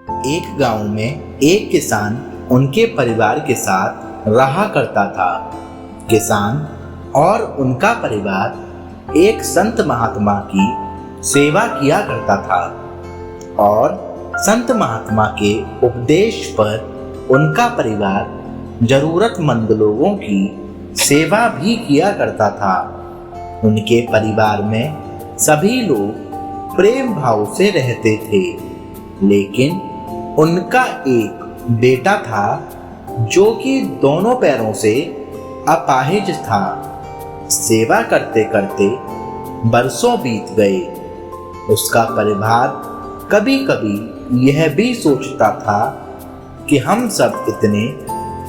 एक गांव में एक किसान उनके परिवार के साथ रहा करता था। किसान और उनका परिवार एक संत महात्मा की सेवा किया करता था और संत महात्मा के उपदेश पर उनका परिवार जरूरतमंद लोगों की सेवा भी किया करता था। उनके परिवार में सभी लोग प्रेम भाव से रहते थे, लेकिन उनका एक बेटा था जो कि दोनों पैरों से अपाहिज था। सेवा करते करते बरसों बीत गए। उसका परिवार कभी कभी यह भी सोचता था कि हम सब इतने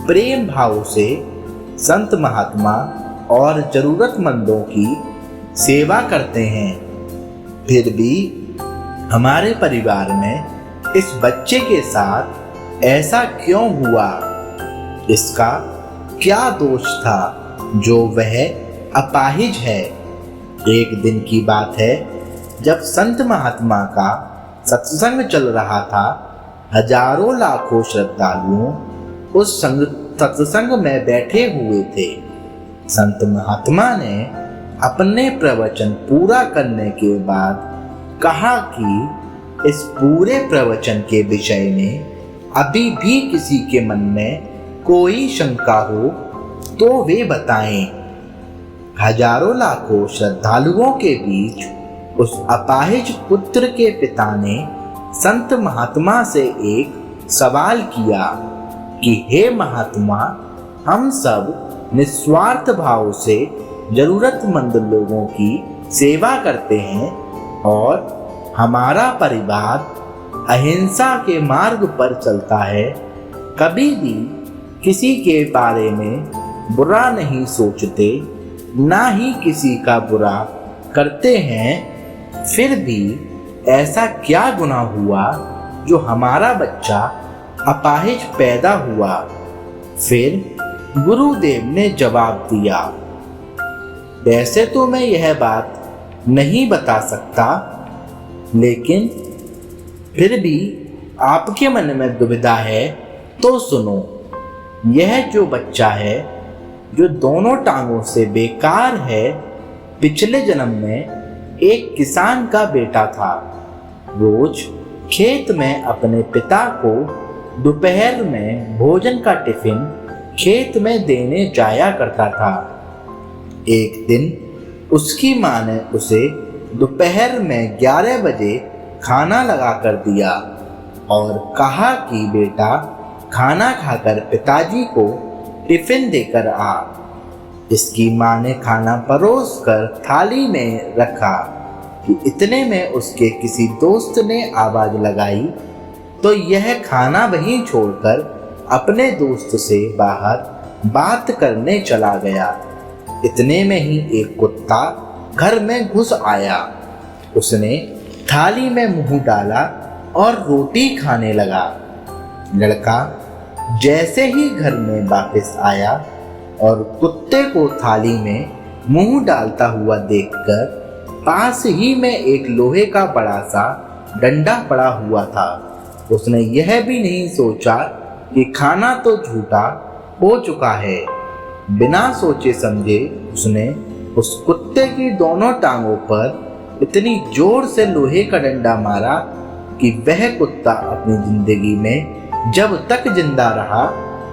प्रेम भाव से संत महात्मा और जरूरतमंदों की सेवा करते हैं, फिर भी हमारे परिवार में इस बच्चे के साथ ऐसा क्यों हुआ? इसका क्या दोष था जो वह अपाहिज है? एक दिन की बात है, जब संत महात्मा का सत्संग चल रहा था। हजारों लाखों श्रद्धालुओं उस सत्संग में बैठे हुए थे। संत महात्मा ने अपने प्रवचन पूरा करने के बाद कहा कि इस पूरे प्रवचन के विषय में अभी भी किसी के मन में कोई शंका हो तो वे बताएं। हजारों लाखों श्रद्धालुओं के बीच उस अपाहिज पुत्र के पिता ने संत महात्मा से एक सवाल किया कि हे महात्मा, हम सब निस्वार्थ भाव से जरूरतमंद लोगों की सेवा करते हैं और हमारा परिवार अहिंसा के मार्ग पर चलता है, कभी भी किसी के बारे में बुरा नहीं सोचते, ना ही किसी का बुरा करते हैं, फिर भी ऐसा क्या गुनाह हुआ जो हमारा बच्चा अपाहिज पैदा हुआ? फिर गुरुदेव ने जवाब दिया, वैसे तो मैं यह बात नहीं बता सकता, लेकिन फिर भी आपके मन में दुविधा है तो सुनो। यह जो बच्चा है जो दोनों टांगों से बेकार है, पिछले जन्म में एक किसान का बेटा था। रोज खेत में अपने पिता को दोपहर में भोजन का टिफिन खेत में देने जाया करता था। एक दिन उसकी माँ ने उसे दोपहर में 11 बजे खाना लगा कर दिया और कहा कि बेटा, खाना खाकर पिताजी को टिफिन देकर आ। इसकी माँ ने खाना परोस कर थाली में रखा कि इतने में उसके किसी दोस्त ने आवाज लगाई तो यह खाना वहीं छोड़कर अपने दोस्त से बाहर बात करने चला गया। इतने में ही एक कुत्ता घर में घुस आया। उसने थाली में मुंह डाला और रोटी खाने लगा। लड़का जैसे ही घर में वापस आया और कुत्ते को थाली में मुंह डालता हुआ देखकर पास ही में एक लोहे का बड़ा सा डंडा पड़ा हुआ था, उसने यह भी नहीं सोचा कि खाना तो झूठा हो चुका है। बिना सोचे समझे उसने उस कुत्ते की दोनों टांगों पर इतनी जोर से लोहे का डंडा मारा कि वह कुत्ता अपनी जिंदगी में जब तक जिंदा रहा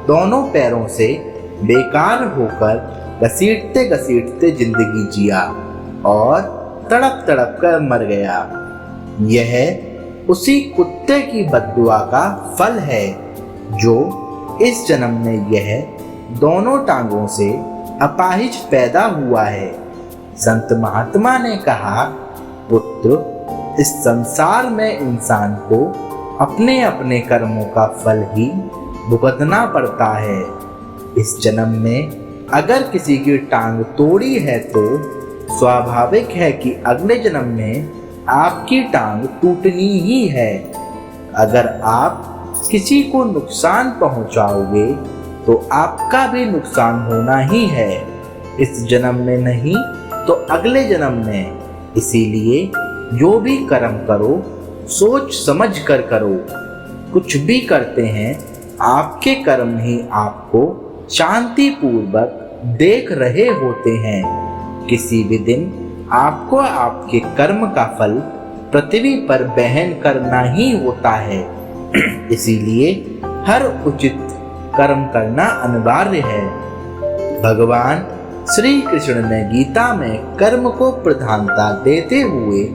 दोनों पैरों से बेकार होकर घसीटते घसीटते जिंदगी जिया और तड़प तड़प कर मर गया। यह उसी कुत्ते की बद्दुआ का फल है जो इस जन्म में यह दोनों टांगों से अपाहिज पैदा हुआ है। संत महात्मा ने कहा, पुत्र, इस संसार में इंसान को अपने अपने कर्मों का फल ही भुगतना पड़ता है। इस जन्म में अगर किसी की टांग तोड़ी है तो स्वाभाविक है कि अगले जन्म में आपकी टांग टूटनी ही है। अगर आप किसी को नुकसान पहुंचाओगे तो आपका भी नुकसान होना ही है, इस जन्म में नहीं तो अगले जन्म में। इसीलिए जो भी कर्म करो सोच समझ कर करो कुछ भी करते हैं, आपके कर्म ही आपको शांति पूर्वक देख रहे होते हैं। किसी भी दिन आपको आपके कर्म का फल पृथ्वी पर बहन करना ही होता है। इसीलिए हर उचित कर्म करना अनिवार्य है। भगवान श्री कृष्ण ने गीता में कर्म को प्रधानता देते हुए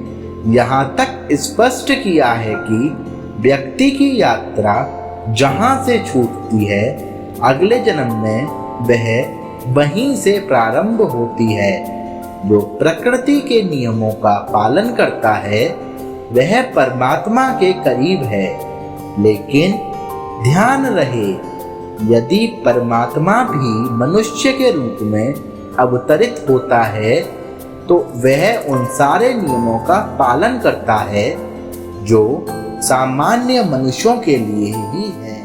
यहाँ तक स्पष्ट किया है कि व्यक्ति की यात्रा जहाँ से छूटती है, अगले जन्म में वह वहीं से प्रारंभ होती है। जो प्रकृति के नियमों का पालन करता है वह परमात्मा के करीब है। लेकिन ध्यान रहे, यदि परमात्मा भी मनुष्य के रूप में अवतरित होता है तो वह उन सारे नियमों का पालन करता है जो सामान्य मनुष्यों के लिए ही है।